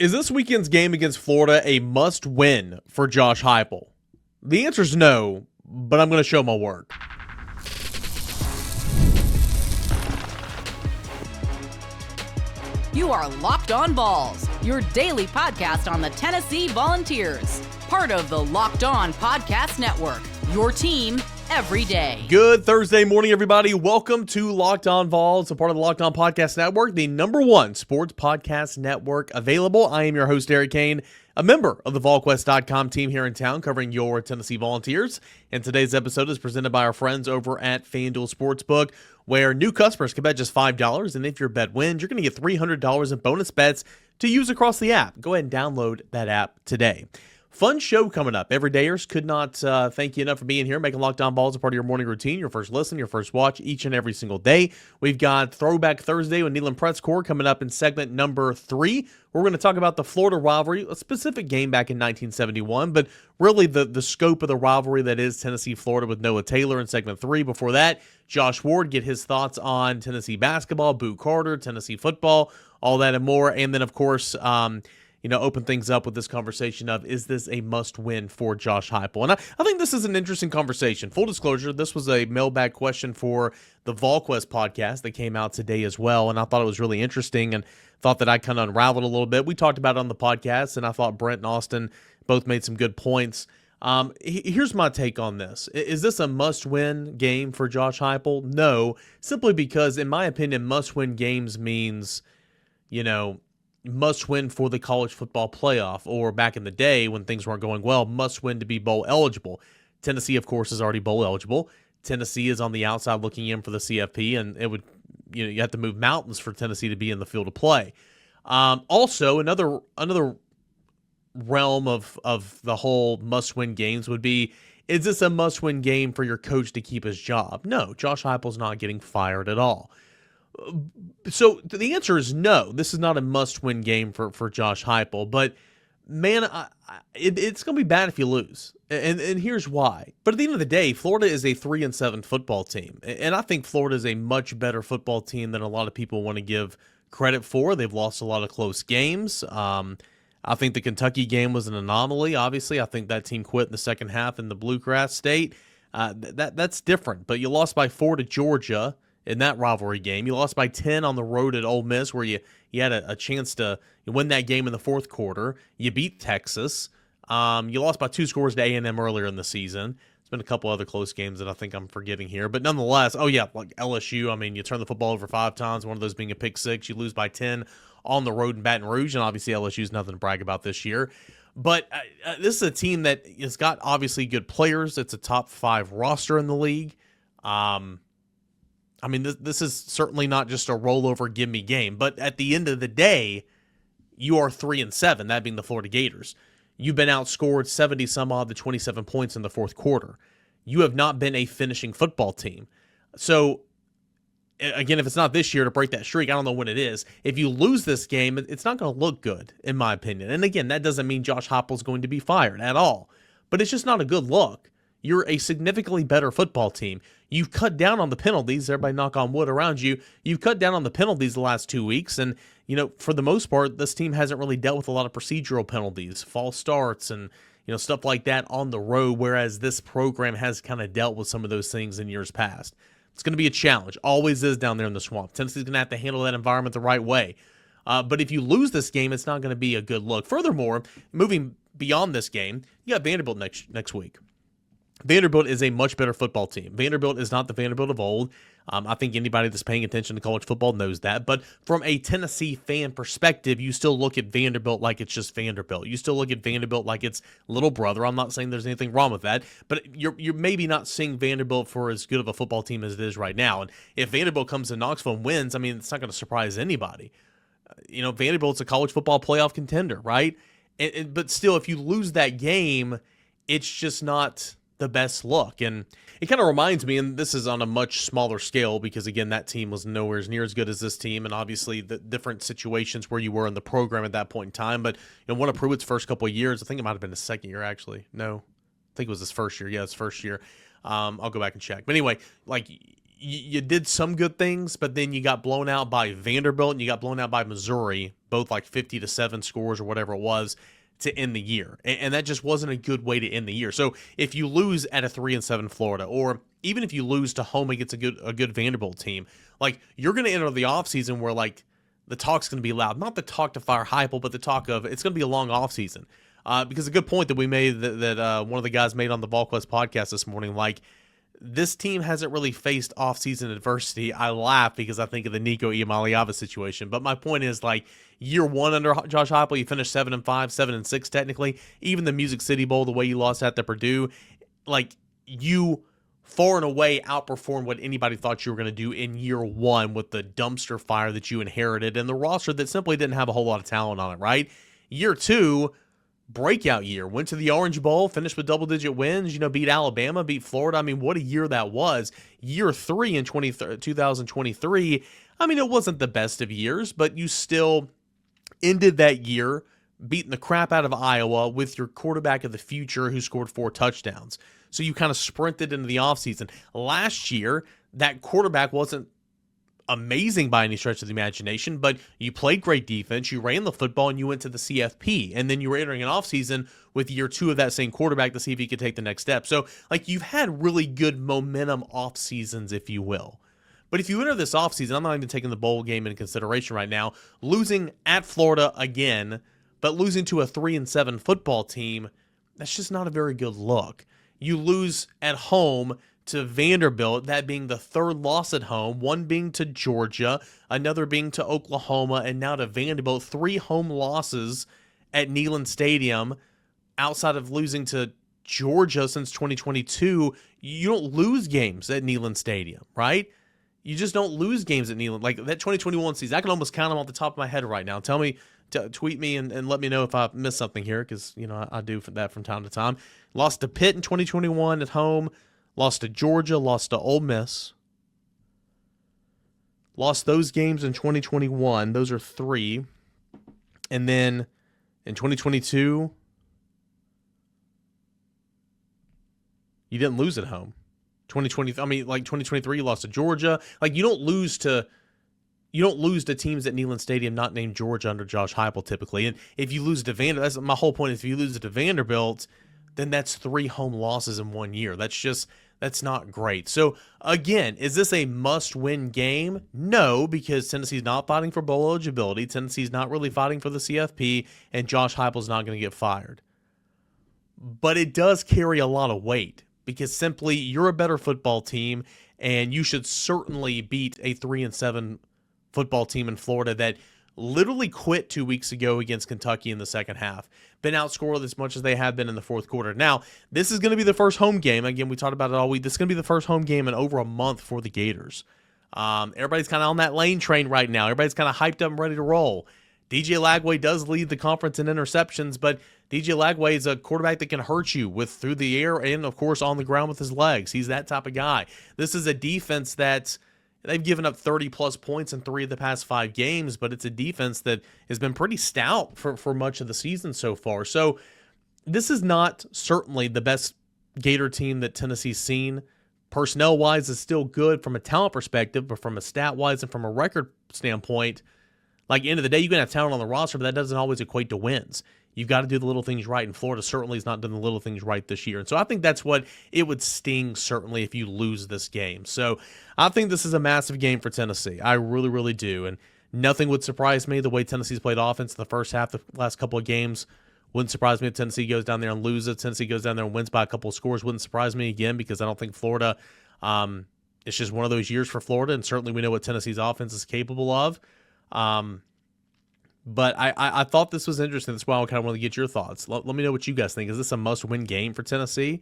Is this weekend's game against Florida a must-win for Josh Heupel? The answer is no, but I'm going to show my work. You are Locked On Vols, your daily podcast on the Tennessee Volunteers. Part of the Locked On Podcast Network, your team every day. Good Thursday morning, everybody. Welcome to Locked On Vols, a part of the Locked On Podcast Network, the #1 sports podcast network available. I am your host, Cain, a member of the VolQuest.com team here in town covering your Tennessee Volunteers. And today's episode is presented by our friends over at FanDuel Sportsbook, where new customers can bet just $5. And if your bet wins, you're going to get $300 in bonus bets to use across the app. Go ahead and download that app today. Fun show coming up. Everydayers, could not thank you enough for being here, making Locked On Vols a part of your morning routine, your first listen, your first watch each and every single day. We've got Throwback Thursday with Neil and Pretzcore coming up in segment number 3. We're going to talk about the Florida rivalry, a specific game back in 1971, but really the scope of the rivalry that is Tennessee-Florida with Noah Taylor in segment 3. Before that, Josh Ward, get his thoughts on Tennessee basketball, Boo Carter, Tennessee football, all that and more. And then, of course, open things up with this conversation of, is this a must-win for Josh Heupel? And I think this is an interesting conversation. Full disclosure, this was a mailbag question for the VolQuest podcast that came out today as well, and I thought it was really interesting and thought that I kind of unraveled a little bit. We talked about it on the podcast, and I thought Brent and Austin both made some good points. Here's my take on this. Is this a must-win game for Josh Heupel? No, simply because, in my opinion, must-win games means, must win for the college football playoff, or back in the day when things weren't going well, must win to be bowl eligible. Tennessee, of course, is already bowl eligible. Tennessee is on the outside looking in for the CFP, and it would, you have to move mountains for Tennessee to be in the field of play. Also, another realm of the whole must-win games would be, is this a must-win game for your coach to keep his job? No, Josh Heupel's not getting fired at all. So the answer is no. This is not a must-win game for Josh Heupel. But man, it's going to be bad if you lose, and here's why. But at the end of the day, Florida is a 3-7 football team, and I think Florida is a much better football team than a lot of people want to give credit for. They've lost a lot of close games. I think the Kentucky game was an anomaly. Obviously, I think that team quit in the second half in the Bluegrass State. That's different. But you lost by 4 to Georgia in that rivalry game. You lost by 10 on the road at Ole Miss, where you had a chance to win that game in the fourth quarter. You beat Texas. You lost by 2 scores to A&M earlier in the season. There's been a couple other close games that I think I'm forgetting here. But nonetheless, like LSU, you turn the football over 5 times, one of those being a pick 6. You lose by 10 on the road in Baton Rouge, and obviously LSU's nothing to brag about this year. But this is a team that has got obviously good players. It's a top 5 roster in the league. This is certainly not just a rollover gimme game, but at the end of the day, you are 3-7, that being the Florida Gators. You've been outscored 70 some odd to 27 points in the fourth quarter. You have not been a finishing football team. So, again, if it's not this year to break that streak, I don't know when it is. If you lose this game, it's not going to look good, in my opinion. And again, that doesn't mean Josh Heupel's going to be fired at all, but it's just not a good look. You're a significantly better football team. You've cut down on the penalties. Everybody knock on wood around you. You've cut down on the penalties the last 2 weeks. And, for the most part, this team hasn't really dealt with a lot of procedural penalties, false starts, and, stuff like that on the road, whereas this program has kind of dealt with some of those things in years past. It's going to be a challenge. Always is down there in the swamp. Tennessee's going to have to handle that environment the right way. But if you lose this game, it's not going to be a good look. Furthermore, moving beyond this game, you got Vanderbilt next week. Vanderbilt is a much better football team. Vanderbilt is not the Vanderbilt of old. I think anybody that's paying attention to college football knows that. But from a Tennessee fan perspective, you still look at Vanderbilt like it's just Vanderbilt. You still look at Vanderbilt like it's little brother. I'm not saying there's anything wrong with that, but you're maybe not seeing Vanderbilt for as good of a football team as it is right now. And if Vanderbilt comes to Knoxville and wins, it's not going to surprise anybody. Vanderbilt's a college football playoff contender, right? But still, if you lose that game, it's just not the best look. And it kind of reminds me, and this is on a much smaller scale because, again, that team was nowhere near as good as this team, and obviously the different situations where you were in the program at that point in time. But one of Pruitt's first couple of years, I think it might have been his second year, actually. No, I think it was his first year. Yeah, his first year. I'll go back and check. But anyway, you did some good things, but then you got blown out by Vanderbilt and you got blown out by Missouri, both like 50-7 scores or whatever it was to end the year. And that just wasn't a good way to end the year. So if you lose at a 3-7 Florida, or even if you lose to home against a good Vanderbilt team, like you're going to enter the offseason where like the talk's going to be loud. Not the talk to fire Heupel, but the talk of it's going to be a long offseason. Because a good point that we made that one of the guys made on the Ball Quest podcast this morning, like, this team hasn't really faced offseason adversity. I laugh because I think of the Nico Iamaleava situation. But my point is, like, year one under Josh Heupel, you finished 7-5, 7-6 technically. Even the Music City Bowl, the way you lost at the Purdue, like, you far and away outperformed what anybody thought you were going to do in year one with the dumpster fire that you inherited and the roster that simply didn't have a whole lot of talent on it, right? Year two, breakout year, went to the Orange Bowl, finished with double-digit wins, beat Alabama, beat Florida. I mean, what a year that was. Year three in 2023, I mean, it wasn't the best of years, but you still ended that year beating the crap out of Iowa with your quarterback of the future who scored 4 touchdowns. So you kind of sprinted into the offseason. Last year, that quarterback wasn't amazing by any stretch of the imagination, but you played great defense, you ran the football, and you went to the CFP, and then you were entering an offseason with year two of that same quarterback to see if he could take the next step. So, like, you've had really good momentum off seasons, if you will. But if you enter this offseason, I'm not even taking the bowl game into consideration right now, losing at Florida again, but losing to a 3-7 football team, that's just not a very good look. You lose at home to Vanderbilt, that being the third loss at home, one being to Georgia, another being to Oklahoma, and now to Vanderbilt. 3 home losses at Neyland Stadium. Outside of losing to Georgia since 2022, you don't lose games at Neyland Stadium, right? You just don't lose games at Neyland. Like that 2021 season, I can almost count them off the top of my head right now. Tell me, tweet me and let me know if I missed something here, because I do that from time to time. Lost to Pitt in 2021 at home. Lost to Georgia, lost to Ole Miss. Lost those games in 2021. Those are 3. And then in 2022, you didn't lose at home. 2023, you lost to Georgia. Like, you don't lose to teams at Neyland Stadium not named Georgia under Josh Heupel typically. And if you lose to Vanderbilt, that's my whole point, is if you lose to Vanderbilt, then that's 3 home losses in 1 year. That's not great. So, again, is this a must-win game? No, because Tennessee's not fighting for bowl eligibility. Tennessee's not really fighting for the CFP, and Josh Heupel's not going to get fired. But it does carry a lot of weight, because simply you're a better football team, and you should certainly beat a 3-7 football team in Florida that literally quit 2 weeks ago against Kentucky in the second half. Been outscored as much as they have been in the fourth quarter. Now, this is going to be the first home game. Again, we talked about it all week. This is going to be the first home game in over a month for the Gators. Everybody's kind of on that Lane train right now. Everybody's kind of hyped up and ready to roll. DJ Lagway does lead the conference in interceptions, but DJ Lagway is a quarterback that can hurt you with through the air and, of course, on the ground with his legs. He's that type of guy. This is a defense that they've given up 30-plus points in 3 of the past 5 games, but it's a defense that has been pretty stout for much of the season so far. So this is not certainly the best Gator team that Tennessee's seen. Personnel-wise, it's still good from a talent perspective, but from a stat-wise and from a record standpoint, like, end of the day, you can have talent on the roster, but that doesn't always equate to wins. You've got to do the little things right, and Florida certainly has not done the little things right this year. And so I think that's what it would sting, certainly, if you lose this game. So I think this is a massive game for Tennessee. I really, really do. And nothing would surprise me the way Tennessee's played offense in the first half, the last couple of games. Wouldn't surprise me if Tennessee goes down there and loses. Tennessee goes down there and wins by a couple of scores. Wouldn't surprise me again, because I don't think Florida, it's just one of those years for Florida, and certainly we know what Tennessee's offense is capable of. But I thought this was interesting. That's why I kind of want to get your thoughts. Let me know what you guys think. Is this a must-win game for Tennessee?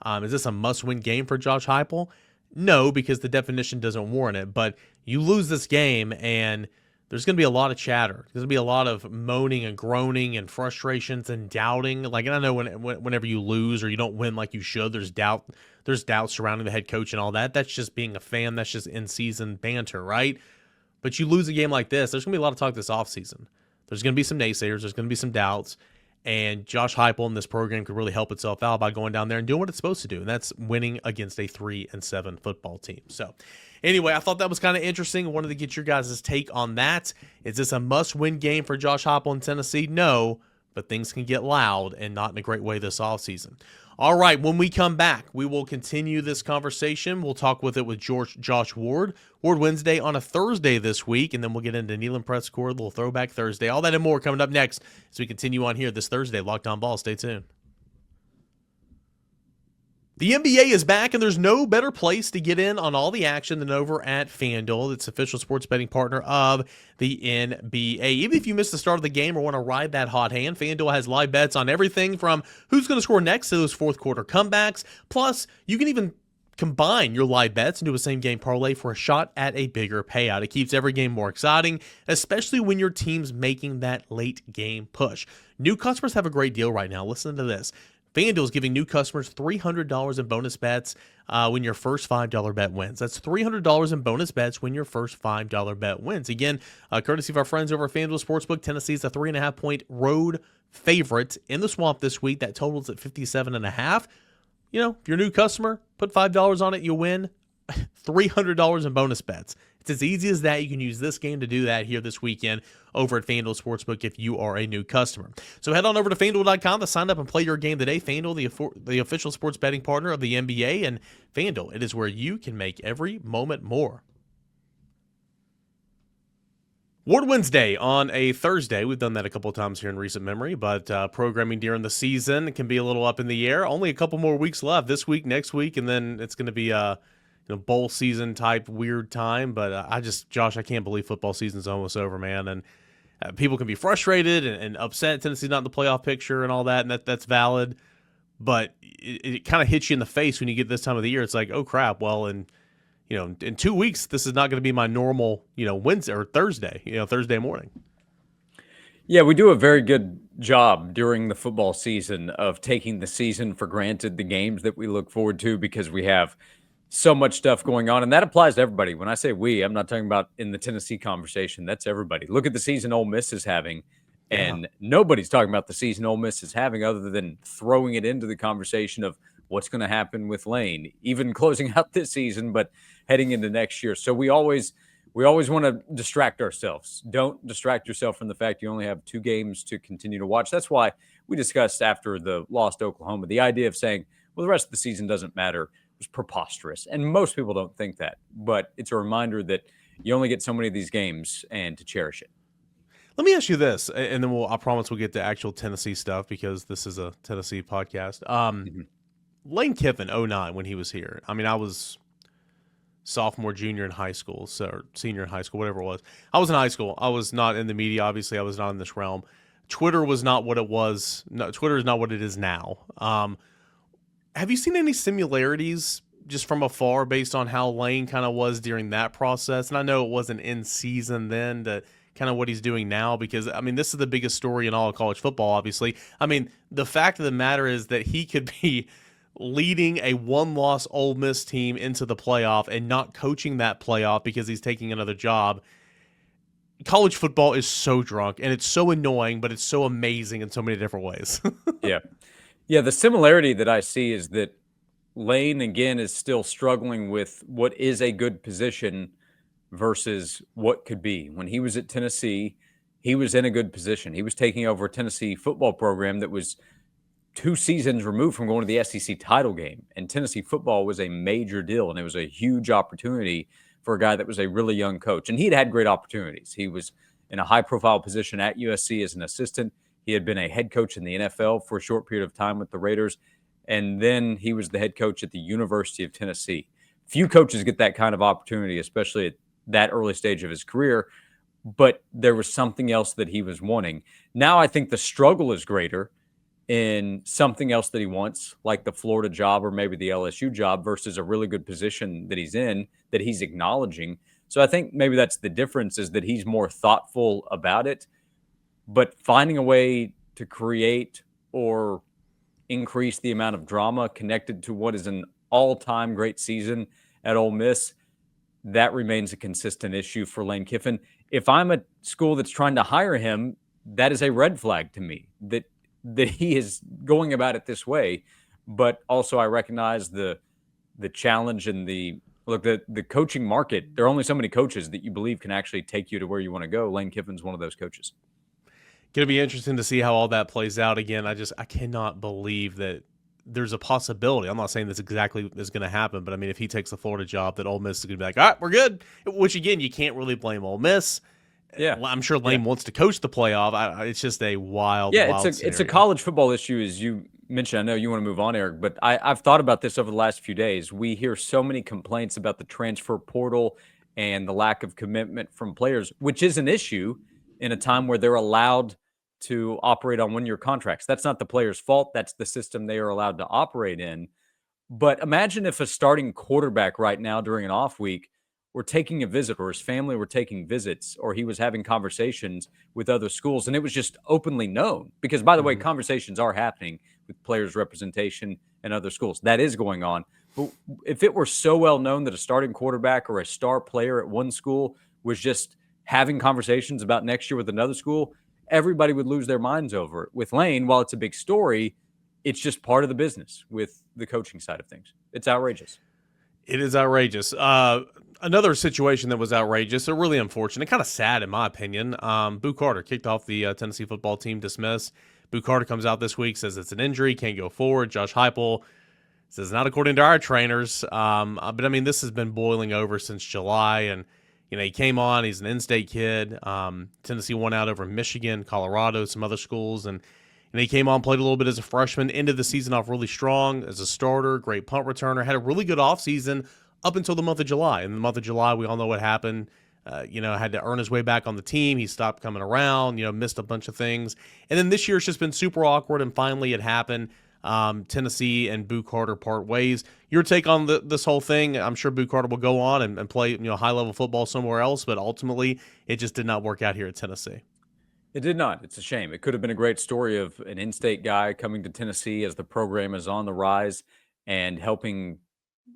Is this a must-win game for Josh Heupel? No, because the definition doesn't warrant it. But you lose this game, and there's going to be a lot of chatter. There's going to be a lot of moaning and groaning and frustrations and doubting. Like, and I know whenever you lose or you don't win like you should, there's doubt. There's doubt surrounding the head coach and all that. That's just being a fan. That's just in-season banter, right? But you lose a game like this, there's going to be a lot of talk this offseason. There's going to be some naysayers. There's going to be some doubts. And Josh Heupel in this program could really help itself out by going down there and doing what it's supposed to do, and that's winning against a 3-7 football team. So anyway, I thought that was kind of interesting. I wanted to get your guys' take on that. Is this a must-win game for Josh Heupel in Tennessee? No, but things can get loud and not in a great way this offseason. All right, when we come back, we will continue this conversation. We'll talk with Josh Ward Wednesday on a Thursday this week, and then we'll get into Neyland Press Corps, a little Throwback Thursday. All that and more coming up next as we continue on here this Thursday. Locked On Vols. Stay tuned. The NBA is back, and there's no better place to get in on all the action than over at FanDuel. It's official sports betting partner of the NBA. Even if you missed the start of the game or want to ride that hot hand, FanDuel has live bets on everything from who's going to score next to those fourth quarter comebacks. Plus, you can even combine your live bets into a same-game parlay for a shot at a bigger payout. It keeps every game more exciting, especially when your team's making that late-game push. New customers have a great deal right now. Listen to this. FanDuel is giving new customers $300 in bonus bets when your first $5 bet wins. That's $300 in bonus bets when your first $5 bet wins. Again, courtesy of our friends over at FanDuel Sportsbook, Tennessee is a 3.5-point road favorite in the Swamp this week. That totals at 57.5. You know, if you're a new customer, put $5 on it, you'll win $300 in bonus bets. It's as easy as that. You can use this game to do that here this weekend over at FanDuel Sportsbook if you are a new customer. So head on over to FanDuel.com to sign up and play your game today. FanDuel, the official sports betting partner of the NBA, and FanDuel, it is where you can make every moment more. Ward Wednesday on a Thursday. We've done that a couple of times here in recent memory, but programming during the season can be a little up in the air. Only a couple more weeks left, this week, next week, and then it's going to be bowl season type weird time. But Josh, I can't believe football season's almost over, man. And people can be frustrated and upset Tennessee's not in the playoff picture and all that, and that's valid. But it kind of hits you in the face when you get this time of the year. It's like, oh crap, well, in 2 weeks, this is not going to be my normal, Wednesday or Thursday, Thursday morning. Yeah, we do a very good job during the football season of taking the season for granted, the games that we look forward to, because we have so much stuff going on. And that applies to everybody. When I say we, I'm not talking about in the Tennessee conversation. That's everybody. Look at the season Ole Miss is having. And nobody's talking about the season Ole Miss is having other than throwing it into the conversation of what's going to happen with Lane, even closing out this season, but heading into next year. So we always want to distract ourselves. Don't distract yourself from the fact you only have 2 games to continue to watch. That's why we discussed after the loss to Oklahoma, the idea of saying, well, the rest of the season doesn't matter, was preposterous. And most people don't think that, but it's a reminder that you only get so many of these games and to cherish it. Let me ask you this, and then I promise we'll get to actual Tennessee stuff because this is a Tennessee podcast. Lane Kiffin, 2009, when he was here. I mean, I was sophomore, junior in high school, or senior in high school, whatever it was. I was in high school. I was not in the media, obviously. I was not in this realm. Twitter was not what it was. No, Twitter is not what it is now. Have you seen any similarities just from afar based on how Lane kind of was during that process? And I know it wasn't in season then to kind of what he's doing now, because, I mean, this is the biggest story in all of college football, obviously. I mean, the fact of the matter is that he could be leading a one-loss Ole Miss team into the playoff and not coaching that playoff because he's taking another job. College football is so drunk, and it's so annoying, but it's so amazing in so many different ways. Yeah, the similarity that I see is that Lane, again, is still struggling with what is a good position versus what could be. When he was at Tennessee, he was in a good position. He was taking over a Tennessee football program that was 2 seasons removed from going to the SEC title game. And Tennessee football was a major deal, and it was a huge opportunity for a guy that was a really young coach. And he'd had great opportunities. He was in a high-profile position at USC as an assistant. He had been a head coach in the NFL for a short period of time with the Raiders, and then he was the head coach at the University of Tennessee. Few coaches get that kind of opportunity, especially at that early stage of his career, but there was something else that he was wanting. Now I think the struggle is greater in something else that he wants, like the Florida job or maybe the LSU job, versus a really good position that he's in, that he's acknowledging. So I think maybe that's the difference, is that he's more thoughtful about it. But finding a way to create or increase the amount of drama connected to what is an all-time great season at Ole Miss, that remains a consistent issue for Lane Kiffin. If I'm a school that's trying to hire him, that is a red flag to me, that that he is going about it this way. But also I recognize the challenge and the coaching market. There are only so many coaches that you believe can actually take you to where you want to go. Lane Kiffin's one of those coaches. Going to be interesting to see how all that plays out. Again, I cannot believe that there's a possibility. I'm not saying this exactly is going to happen, but I mean, if he takes the Florida job, that Ole Miss is going to be like, all right, we're good. Which again, you can't really blame Ole Miss. Yeah, I'm sure Lane wants to coach the playoff. It's just a wild, wild scenario. It's a college football issue, as you mentioned. I know you want to move on, Eric, but I've thought about this over the last few days. We hear so many complaints about the transfer portal and the lack of commitment from players, which is an issue in a time where they're allowed to operate on one-year contracts. That's not the player's fault. That's the system they are allowed to operate in. But imagine if a starting quarterback right now during an off week were taking a visit, or his family were taking visits, or he was having conversations with other schools, and it was just openly known. Because, by the way, conversations are happening with players' representation and other schools. That is going on. But if it were so well known that a starting quarterback or a star player at one school was just having conversations about next year with another school, everybody would lose their minds over it. With Lane, while it's a big story, it's just part of the business with the coaching side of things. It's outrageous. It is outrageous. Another situation that was outrageous, or really unfortunate, kind of sad in my opinion. Boo Carter kicked off the Tennessee football team, dismissed. Boo Carter comes out this week, says it's an injury, can't go forward. Josh Heupel says not according to our trainers. But I mean, this has been boiling over since July, and he came on. He's an in-state kid. Tennessee won out over Michigan, Colorado, some other schools, and he came on, played a little bit as a freshman, ended the season off really strong as a starter, great punt returner, had a really good offseason up until the month of July. In the month of July, we all know what happened. Had to earn his way back on the team. He stopped coming around, missed a bunch of things. And then this year it's just been super awkward, and finally it happened. Tennessee and Boo Carter part ways. Your take on this whole thing? I'm sure Boo Carter will go on and play high-level football somewhere else, but ultimately it just did not work out here at Tennessee. It did not. It's a shame. It could have been a great story of an in-state guy coming to Tennessee as the program is on the rise and helping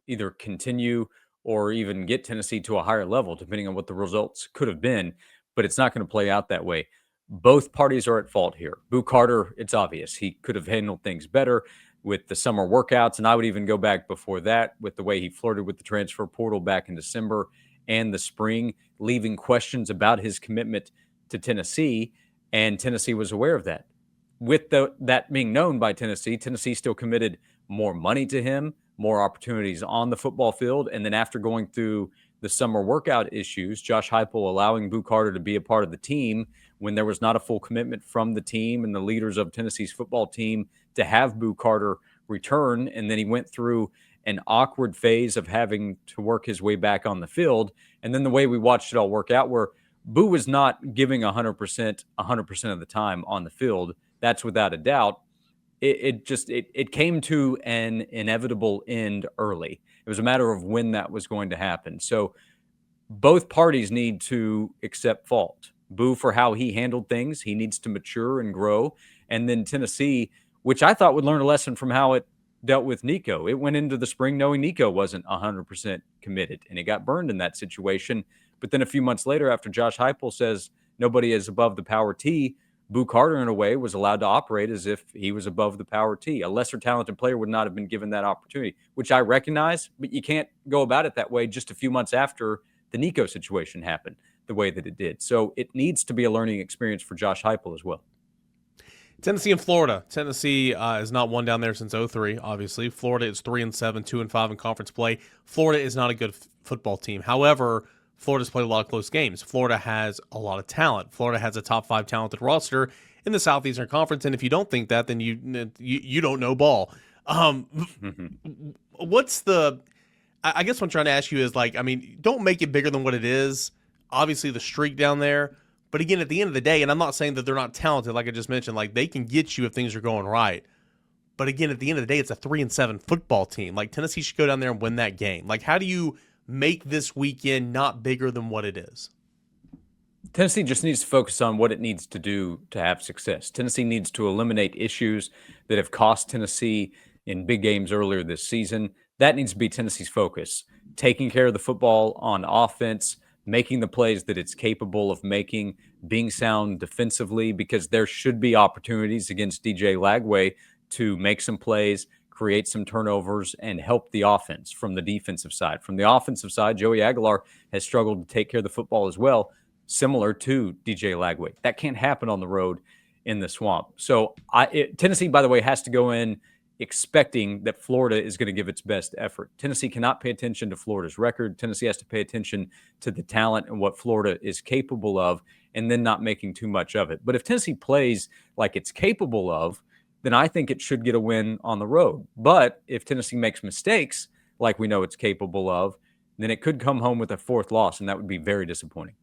either continue or even get Tennessee to a higher level, depending on what the results could have been. But it's not going to play out that way. Both parties are at fault here. Boo Carter, it's obvious. He could have handled things better with the summer workouts. And I would even go back before that with the way he flirted with the transfer portal back in December and the spring, leaving questions about his commitment to Tennessee. And Tennessee was aware of that. With that being known by Tennessee, Tennessee still committed more money to him, more opportunities on the football field. And then after going through the summer workout issues, Josh Heupel allowing Boo Carter to be a part of the team when there was not a full commitment from the team and the leaders of Tennessee's football team to have Boo Carter return. And then he went through an awkward phase of having to work his way back on the field. And then the way we watched it all work out, where Boo was not giving 100% of the time on the field. That's without a doubt. It came to an inevitable end early. It was a matter of when that was going to happen. So both parties need to accept fault. Boo for how he handled things. He needs to mature and grow. And then Tennessee, which I thought would learn a lesson from how it dealt with Nico. It went into the spring knowing Nico wasn't 100% committed, and it got burned in that situation. But then a few months later, after Josh Heupel says nobody is above the power T, Boo Carter, in a way, was allowed to operate as if he was above the power T. A lesser talented player would not have been given that opportunity, which I recognize, but you can't go about it that way just a few months after the Nico situation happened the way that it did. So it needs to be a learning experience for Josh Heupel as well. Tennessee and Florida. Tennessee has not won down there since 2003, obviously. Florida is 3-7, 2-5 in conference play. Florida is not a good football team. However, Florida's played a lot of close games. Florida has a lot of talent. Florida has a top 5 talented roster in the Southeastern Conference, and if you don't think that, then you don't know ball. What's the – I guess what I'm trying to ask you is, don't make it bigger than what it is. Obviously, the streak down there. But again, at the end of the day, and I'm not saying that they're not talented, like I just mentioned, they can get you if things are going right. But again, at the end of the day, it's a 3-7 football team. Tennessee should go down there and win that game. How do you make this weekend not bigger than what it is? Tennessee just needs to focus on what it needs to do to have success. Tennessee needs to eliminate issues that have cost Tennessee in big games earlier this season. That needs to be Tennessee's focus. Taking care of the football on offense, making the plays that it's capable of making, being sound defensively, because there should be opportunities against DJ Lagway to make some plays, create some turnovers, and help the offense from the defensive side. From the offensive side, Joey Aguilar has struggled to take care of the football as well, similar to DJ Lagway. That can't happen on the road in the Swamp. So Tennessee, by the way, has to go in expecting that Florida is going to give its best effort. Tennessee cannot pay attention to Florida's record. Tennessee has to pay attention to the talent and what Florida is capable of, and then not making too much of it. But if Tennessee plays like it's capable of, then I think it should get a win on the road. But if Tennessee makes mistakes like we know it's capable of, then it could come home with a fourth loss, and that would be very disappointing.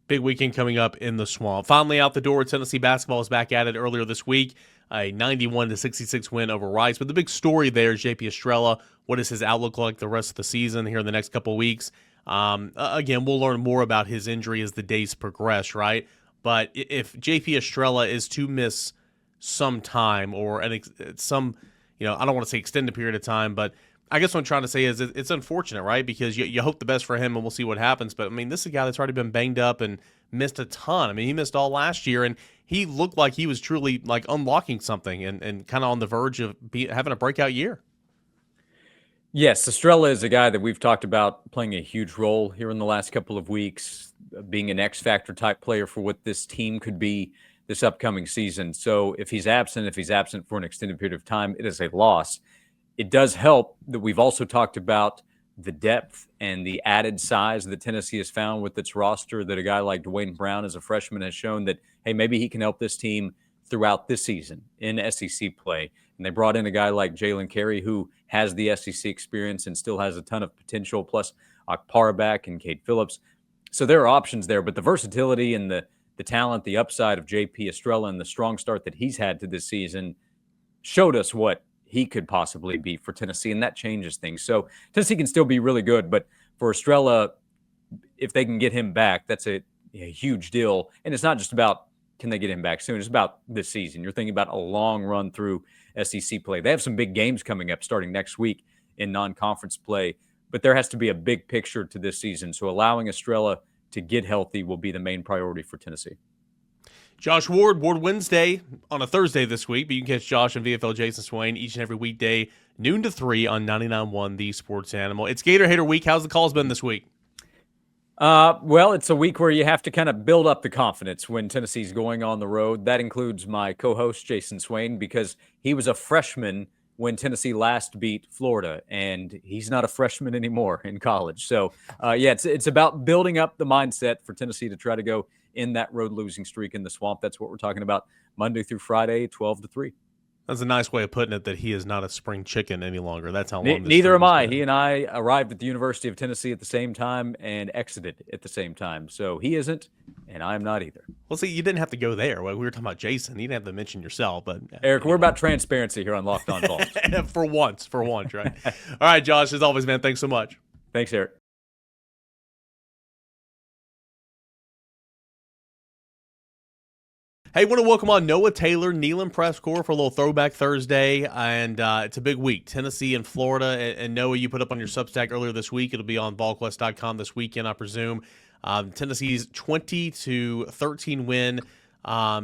Big weekend coming up in the Swamp. Finally out the door, Tennessee basketball is back at it earlier this week. A 91-66 win over Rice. But the big story there is JP Estrella. What does his outlook like the rest of the season here in the next couple of weeks? Again, we'll learn more about his injury as the days progress, right? But if JP Estrella is to miss some time or some, I don't want to say extended period of time, but I guess what I'm trying to say is it's unfortunate, right? Because you hope the best for him, and we'll see what happens. But, this is a guy that's already been banged up and missed a ton. He missed all last year, and he looked like he was truly like unlocking something and kind of on the verge of having a breakout year. Yes, Estrella is a guy that we've talked about playing a huge role here in the last couple of weeks, being an X-factor type player for what this team could be this upcoming season. So if he's absent for an extended period of time, it is a loss. It does help that we've also talked about the depth and the added size that Tennessee has found with its roster, that a guy like Dwayne Brown as a freshman has shown that, hey, maybe he can help this team throughout this season in SEC play. And they brought in a guy like Jalen Carey, who has the SEC experience and still has a ton of potential, plus Akparaback and Cade Phillips. So there are options there, but the versatility and the talent, the upside of JP Estrella and the strong start that he's had to this season showed us what he could possibly be for Tennessee, and that changes things. So Tennessee can still be really good, but for Estrella, if they can get him back, that's a huge deal. And it's not just about can they get him back soon. It's about this season. You're thinking about a long run through SEC play. They have some big games coming up starting next week in non-conference play, but there has to be a big picture to this season. So allowing Estrella to get healthy will be the main priority for Tennessee. Josh Ward Wednesday on a Thursday this week, but you can catch Josh and VFL Jason Swain each and every weekday, noon to 3 on 99.1 The Sports Animal. It's Gator Hater Week. How's the calls been this week? Well, it's a week where you have to kind of build up the confidence when Tennessee's going on the road. That includes my co-host, Jason Swain, because he was a freshman when Tennessee last beat Florida, and he's not a freshman anymore in college. So, it's about building up the mindset for Tennessee to try to go in that road losing streak in the Swamp. That's what we're talking about Monday through Friday, 12 to 3. That's a nice way of putting it, that he is not a spring chicken any longer. That's how long Neither am I. He and I arrived at the University of Tennessee at the same time and exited at the same time. So he isn't, and I'm not either. Well, see, you didn't have to go there. We were talking about Jason. You didn't have to mention yourself. But Eric, we're about transparency here on Locked On Vols. for once, right? All right, Josh, as always, man, thanks so much. Thanks, Eric. Hey, want to welcome on Noah Taylor, Neyland Press Corps for a little Throwback Thursday, and it's a big week. Tennessee and Florida, and Noah, you put up on your Substack earlier this week. It'll be on VolQuest.com this weekend, I presume. Tennessee's 20-13 win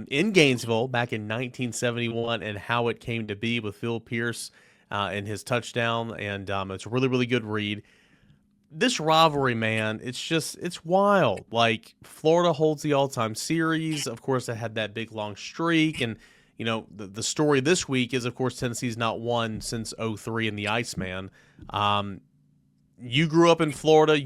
in Gainesville back in 1971, and how it came to be with Phil Pierce and his touchdown, and it's a really, really good read. This rivalry, man, it's wild. Like, Florida holds the all-time series. Of course, they had that big, long streak. And, the story this week is, of course, Tennessee's not won since 2003 in the Iceman. You grew up in Florida.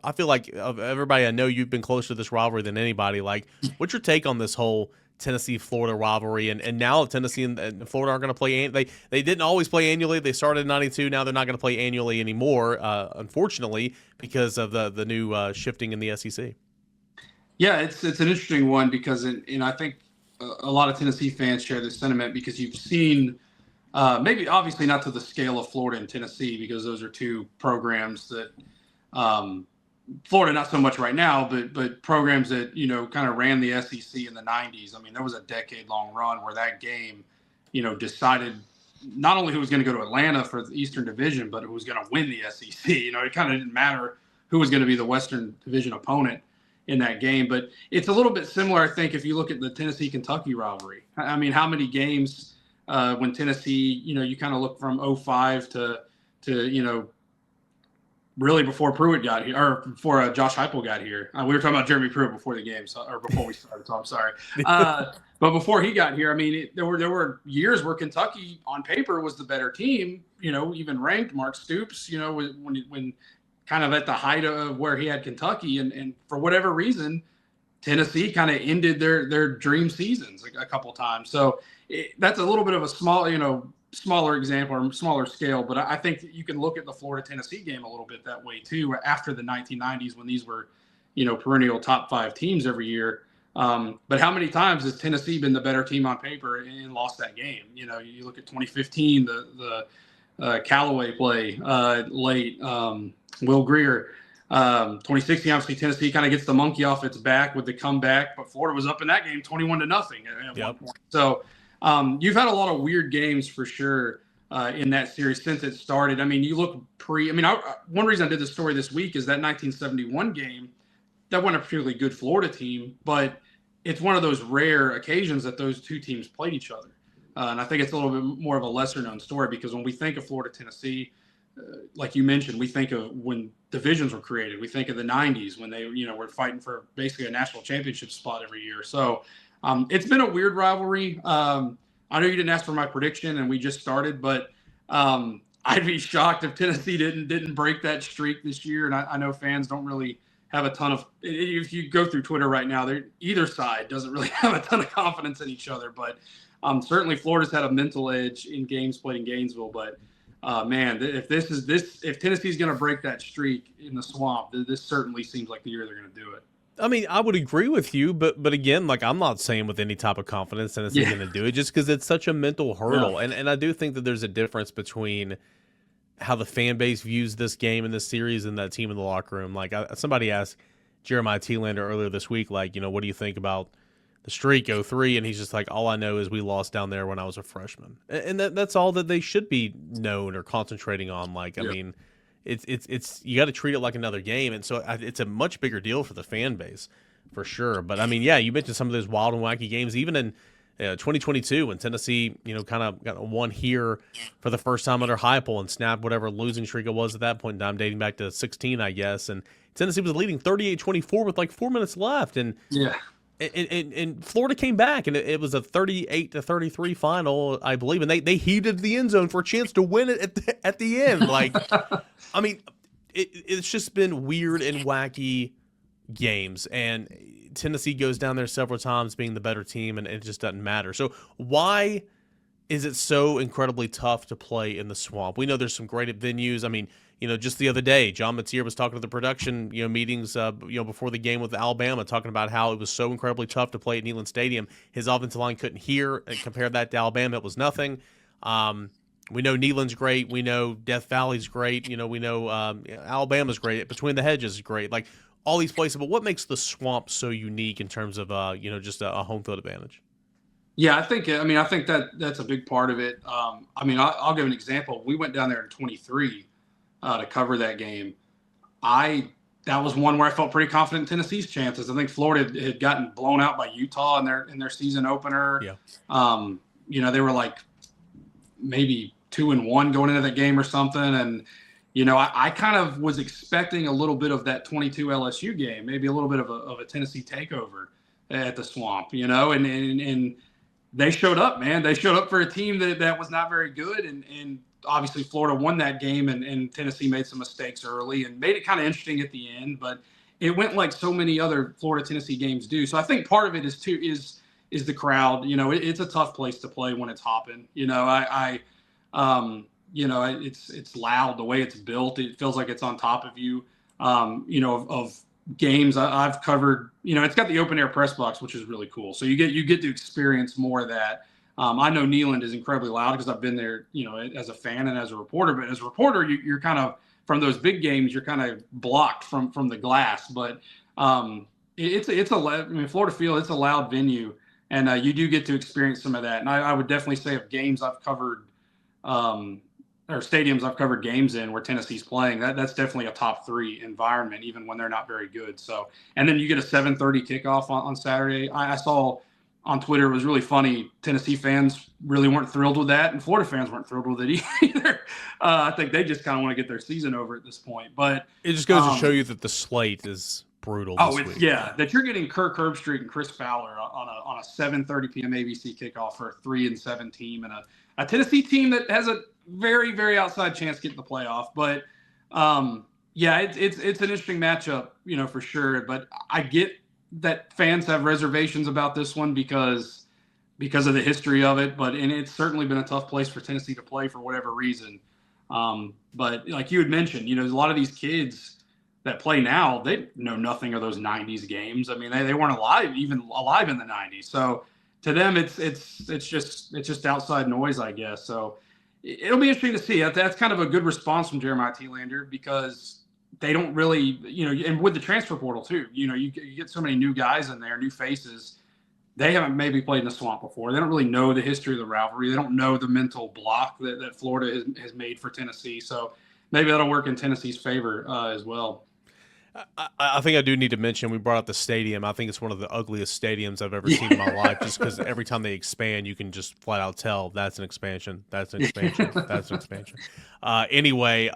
I feel like of everybody I know, you've been closer to this rivalry than anybody. Like, what's your take on this whole Tennessee-Florida rivalry? And now Tennessee and Florida aren't going to play. They didn't always play annually. They started in 92. Now they're not going to play annually anymore, unfortunately, because of the new shifting in the SEC. Yeah, it's an interesting one because I think a lot of Tennessee fans share this sentiment, because you've seen maybe obviously not to the scale of Florida and Tennessee, because those are two programs that Florida not so much right now, but programs that kind of ran the SEC in the 90s. I mean, there was a decade-long run where that game, decided not only who was going to go to Atlanta for the Eastern Division, but who was going to win the SEC. It kind of didn't matter who was going to be the Western Division opponent. in that game. But it's a little bit similar, I think, if you look at the Tennessee-Kentucky rivalry. I mean, how many games when Tennessee, you kind of look from 05 to really before Pruitt got here, or before Josh Heupel got here. We were talking about Jeremy Pruitt before the game, or before we started, so I'm sorry. But before he got here, I mean, there were years where Kentucky, on paper, was the better team. Even ranked. Mark Stoops, when kind of at the height of where he had Kentucky, and for whatever reason, Tennessee kind of ended their dream seasons a couple times. So that's a little bit of a smaller example or smaller scale, but I think that you can look at the Florida-Tennessee game a little bit that way too, after the 1990s when these were, perennial top 5 teams every year. But how many times has Tennessee been the better team on paper and lost that game? You look at 2015, the Callaway play late, Will Greer. 2016, obviously Tennessee kind of gets the monkey off its back with the comeback, but Florida was up in that game 21-0 at one point. So you've had a lot of weird games for sure in that series since it started. I mean, you look one reason I did this story this week is that 1971 game, that wasn't a particularly good Florida team, but it's one of those rare occasions that those two teams played each other. And I think it's a little bit more of a lesser known story because when we think of Florida-Tennessee, like you mentioned, we think of when divisions were created. We think of the 90s when they, were fighting for basically a national championship spot every year. So it's been a weird rivalry. I know you didn't ask for my prediction and we just started, but I'd be shocked if Tennessee didn't break that streak this year. And I know fans don't really have a ton of – if you go through Twitter right now, either side doesn't really have a ton of confidence in each other. But certainly Florida's had a mental edge in games played in Gainesville. But, man, if Tennessee's going to break that streak in the Swamp, this certainly seems like the year they're going to do it. I mean, I would agree with you, but again, like I'm not saying with any type of confidence Tennessee's going to do it just because it's such a mental hurdle. Yeah. And I do think that there's a difference between how the fan base views this game and this series and that team in the locker room. Like somebody asked Jeremiah Thielander earlier this week, like, what do you think about the streak 03? And he's just like, all I know is we lost down there when I was a freshman. And that's all that they should be known or concentrating on. Like, I mean, it's you got to treat it like another game, and so it's a much bigger deal for the fan base, for sure. But I mean, yeah, you mentioned some of those wild and wacky games, even in 2022 when Tennessee, kind of got one here for the first time under Heupel and snapped whatever losing streak it was at that point in time, dating back to 16, I guess. And Tennessee was leading 38-24 with like 4 minutes left, and And Florida came back, and it was a 38-33 final, I believe, and they heated the end zone for a chance to win it at the end. Like, I mean, it's just been weird and wacky games, and Tennessee goes down there several times being the better team, and it just doesn't matter. So why is it so incredibly tough to play in the Swamp? We know there's some great venues. I mean, just the other day, John Matier was talking to the production, meetings, before the game with Alabama, talking about how it was so incredibly tough to play at Neyland Stadium. His offensive line couldn't hear, and compared that to Alabama, it was nothing. We know Neyland's great. We know Death Valley's great. We know Alabama's great. Between the Hedges is great. Like all these places. But what makes the Swamp so unique in terms of, just a home field advantage? Yeah, I think that's a big part of it. I'll give an example. We went down there in 23 to cover that game. That was one where I felt pretty confident in Tennessee's chances. I think Florida had gotten blown out by Utah in their season opener. Yeah. They were like maybe 2-1 going into that game or something. And, I kind of was expecting a little bit of that 22 LSU game, maybe a little bit of a Tennessee takeover at the Swamp, and they showed up, man. They showed up for a team that was not very good. And obviously Florida won that game, and Tennessee made some mistakes early and made it kind of interesting at the end. But it went like so many other Florida-Tennessee games do. So I think part of it is the crowd. It's a tough place to play when it's hopping. It's loud the way it's built. It feels like it's on top of you. Of games I've covered, it's got the open air press box, which is really cool. So you get to experience more of that. I know Neyland is incredibly loud because I've been there, as a fan and as a reporter. But as a reporter, you're kind of from those big games, you're kind of blocked from the glass. But Florida Field, it's a loud venue, and you do get to experience some of that. And I would definitely say of games I've covered, or stadiums I've covered games in where Tennessee's playing, that's definitely a top 3 environment, even when they're not very good. So, and then you get a 7:30 kickoff on Saturday. I saw on Twitter, it was really funny. Tennessee fans really weren't thrilled with that, and Florida fans weren't thrilled with it either. I think they just kind of want to get their season over at this point. But it just goes to show you that the slate is brutal this week. Yeah, that you're getting Kirk Herbstreit and Chris Fowler on a 7:30 p.m. ABC kickoff for a 3-7 team, and a Tennessee team that has a very, very outside chance to get in the playoff. But yeah, it's an interesting matchup, for sure. But I get that fans have reservations about this one because of the history of it. And it's certainly been a tough place for Tennessee to play for whatever reason. But like you had mentioned, a lot of these kids that play now, they know nothing of those 90s games. I mean, they weren't alive in the 90s. So to them, it's just outside noise, I guess. So it'll be interesting to see. That's kind of a good response from Jeremiah Thielander, because they don't really, and with the transfer portal too, you get so many new guys in there, new faces. They haven't maybe played in the swamp before. They don't really know the history of the rivalry. They don't know the mental block that Florida has made for Tennessee. So maybe that'll work in Tennessee's favor as well. I think I do need to mention, we brought up the stadium. I think it's one of the ugliest stadiums I've ever seen in my life, just because every time they expand, you can just flat out tell that's an expansion. That's an expansion. That's an expansion. Anyway,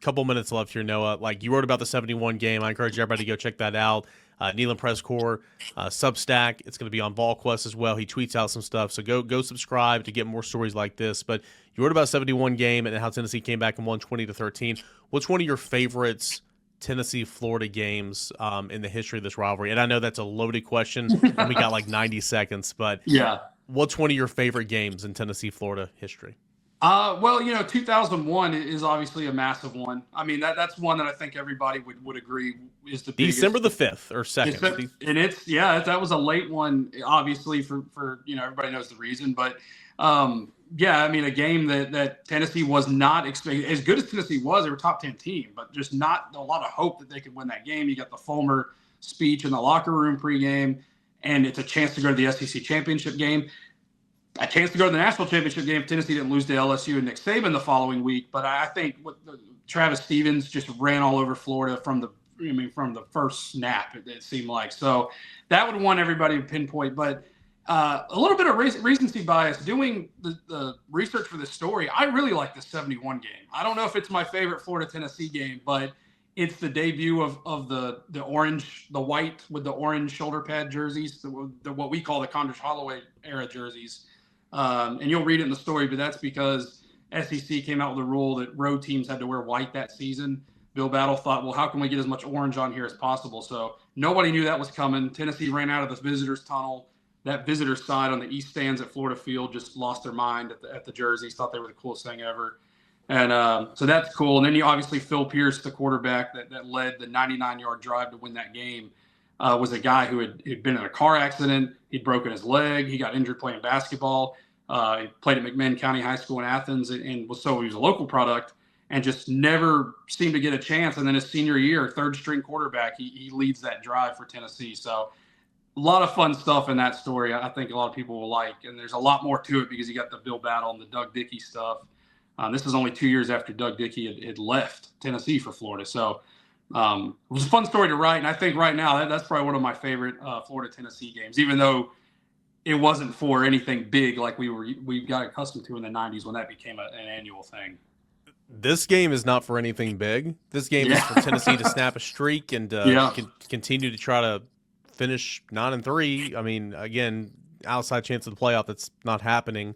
couple minutes left here, Noah. Like you wrote about the 71 game. I encourage everybody to go check that out. Nealon Press Corps Substack. It's going to be on VolQuest as well. He tweets out some stuff, so go subscribe to get more stories like this. But you wrote about 71 game and how Tennessee came back and won 20-13. What's one of your favorites Tennessee-Florida games in the history of this rivalry? And I know that's a loaded question, and we got like 90 seconds, but yeah, what's one of your favorite games in Tennessee-Florida history? Well, 2001 is obviously a massive one. I mean, that's one that I think everybody would agree is the biggest. December the 5th or 2nd. And that was a late one, obviously, for everybody knows the reason. But, yeah, I mean, a game that Tennessee was not expecting. As good as Tennessee was, they were a top 10 team, but just not a lot of hope that they could win that game. You got the Fulmer speech in the locker room pregame, and it's a chance to go to the SEC championship game. A chance to go to the national championship game if Tennessee didn't lose to LSU and Nick Saban the following week. But I think Travis Stevens just ran all over Florida from the first snap, it seemed like. So that would want everybody to pinpoint. But a little bit of recency bias. Doing the research for this story, I really like the 71 game. I don't know if it's my favorite Florida-Tennessee game, but it's the debut of the orange, the white with the orange shoulder pad jerseys, what we call the Condredge Holloway era jerseys. And you'll read it in the story, but that's because SEC came out with a rule that road teams had to wear white that season. Bill Battle thought, well, how can we get as much orange on here as possible? So nobody knew that was coming. Tennessee ran out of the visitors' tunnel. That visitors' side on the east stands at Florida Field just lost their mind at the jerseys, thought they were the coolest thing ever. And so that's cool. And then you obviously Phil Pierce, the quarterback that led the 99-yard drive to win that game, was a guy who had been in a car accident. He'd broken his leg. He got injured playing basketball. He played at McMinn County High School in Athens, and he was a local product and just never seemed to get a chance. And then his senior year, third-string quarterback, he leads that drive for Tennessee. So a lot of fun stuff in that story I think a lot of people will like. And there's a lot more to it because you got the Bill Battle and the Doug Dickey stuff. This is only 2 years after Doug Dickey had left Tennessee for Florida. So it was a fun story to write. And I think right now that's probably one of my favorite Florida-Tennessee games, even though it wasn't for anything big like we got accustomed to in the 90s when that became an annual thing. This game is not for anything big. This game is for Tennessee to snap a streak and continue to try to finish 9-3. I mean, again, outside chance of the playoff, that's not happening.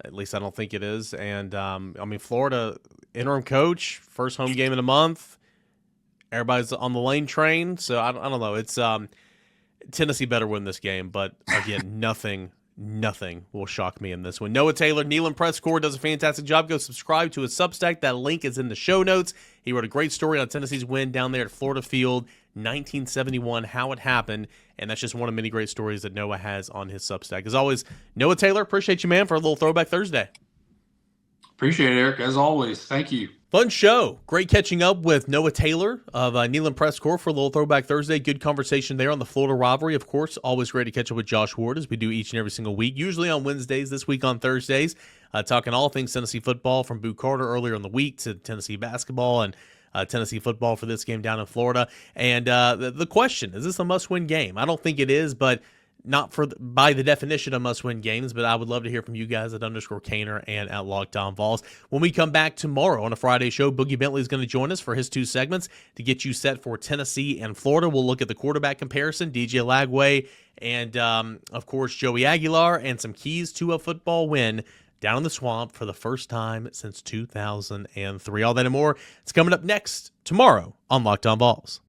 At least I don't think it is. And, Florida, interim coach, first home game in a month. Everybody's on the Lane train. So, I don't know. It's Tennessee better win this game. But, again, nothing will shock me in this one. Noah Taylor, Nealon Press Corps, does a fantastic job. Go subscribe to his Substack. That link is in the show notes. He wrote a great story on Tennessee's win down there at Florida Field, 1971, how it happened. And that's just one of many great stories that Noah has on his Substack. As always, Noah Taylor, appreciate you, man, for a little Throwback Thursday. Appreciate it, Eric, as always. Thank you. Fun show. Great catching up with Noah Taylor of Nealon Press Corps for a little Throwback Thursday. Good conversation there on the Florida rivalry. Of course, always great to catch up with Josh Ward as we do each and every single week, usually on Wednesdays, this week on Thursdays. talking all things Tennessee football from Boo Carter earlier in the week to Tennessee basketball and Tennessee football for this game down in Florida. And the question, is this a must-win game? I don't think it is, but not by the definition of must-win games, but I would love to hear from you guys at _Cainer and at Locked On Vols. When we come back tomorrow on a Friday show, Boogie Bentley is going to join us for his 2 segments to get you set for Tennessee and Florida. We'll look at the quarterback comparison, DJ Lagway, and, of course, Joey Aguilar, and some keys to a football win down in the Swamp for the first time since 2003. All that and more, it's coming up next tomorrow on Locked On Vols.